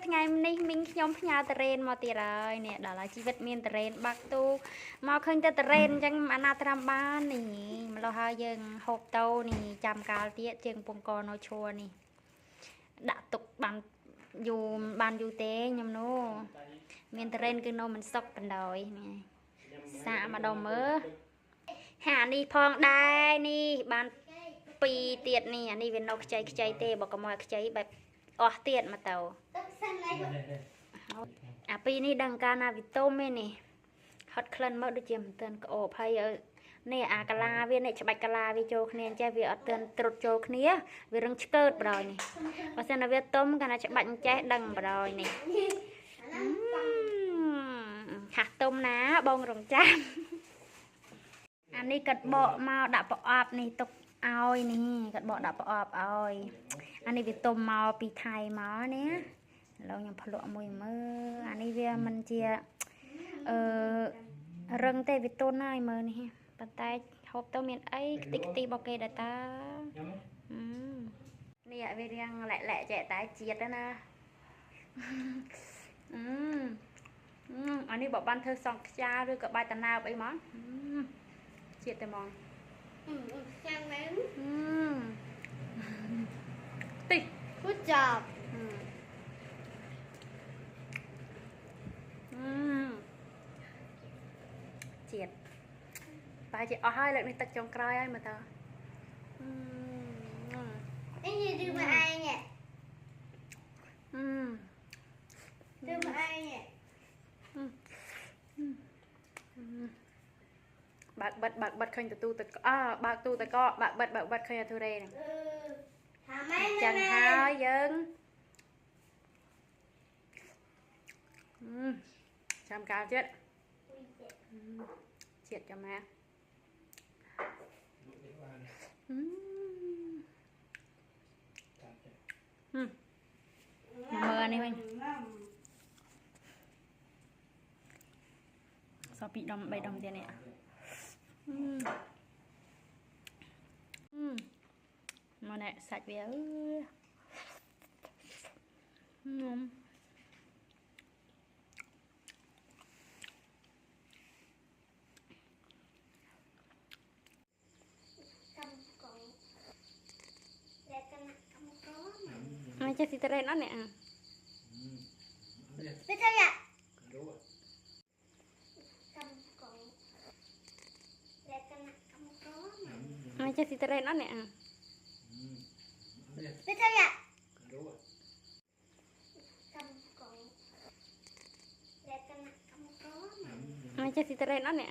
ថ្ងៃនេះមីងខ្ញុំផ្ញើតរ៉េនមកទៀតហើយនេះដល់ហើយជីវិតមានតរ៉េនបាក់ទូមកឃើញតែតរ៉េនអញ្ចឹងអាណាត្រាំបាននេះម្ល៉េះហើយយើងហូបតោនេះចាំកាលទៀតជើងពងកនៅឈួរនេះដាក់ទុកបានយូរបានយូរទេខ្ញុំនោះមានតរ៉េនគឺនៅមិនសុកបណ្ដោយនេះសាកមកដល់មើលហានេះផងដែរនេះបានពីរទៀតនេះអានេះវានៅខ្ចីទេបើកុំឲ្យខ្ចីបែបអស់ទៀតមកទៅអាពីរនេះដឹងកាលណាវិតុមឯនេះហត់ក្លិនមកដូចជាមិនទាន់ក្អូបហើយនេះអាកាឡាវានេះច្បាច់កាឡាវាចូលគ្នាអញ្ចេះវាអត់ទាន់ត្រុតចូលគ្នាវារឹងឆ្កើតបដ ாய் នេះបើសិនណាវាទុំកាលណាច្បាច់អញ្ចេះដឹងបដ ாய் នេះហាស់ទុំណាបងរងចាំអានេះកាត់បកមកដាក់ប្រអប់នេះទុកឲ្យនេះកាត់បកដាក់ប្រអប់ឲ្យអានេះវាទុំមកពីថៃមកនេះឥឡូវខ្ញុំភ្លក់មួយមើលអានេះវាមិនជារឹងទេវាទន់ហើយមើលនេះប៉ុន្តែហូបទៅមានអីខ្ទេចខ្ទីរបស់គេដែរតានេះវារៀងលែកចែកតែជាតិណាអានេះបើបានធ្វើសង់ខ្យាឬក៏បាយតាណាបអីមកជាតិតែហ្មងចាំមែនតិច Good job ជាតិបាយជាអស់ហើយលើកនេះទឹកចុងក្រោយហើយមើលតើនេះឌឺមកឯងឌឺមកឯងបើកបិទឃើញទូទៅបើកទូទៅក៏បើកបិទឃើញអាទូរ៉េហ្នឹងចឹងហើយយើងចាំកាលទៀតជាតិចាំមកមើលនេះវិញសល់2ដុំ3ដុំទៀតនេះមកណែសាច់វាไม่ใช่สิตะเรนนั่นเนี่ยไม่ใช่อ่ะไม่ใช่สิตะเรนนั่นเนี่ยไม่ใช่อ่ะไม่ใช่สิตะเรนนั่นเนี่ย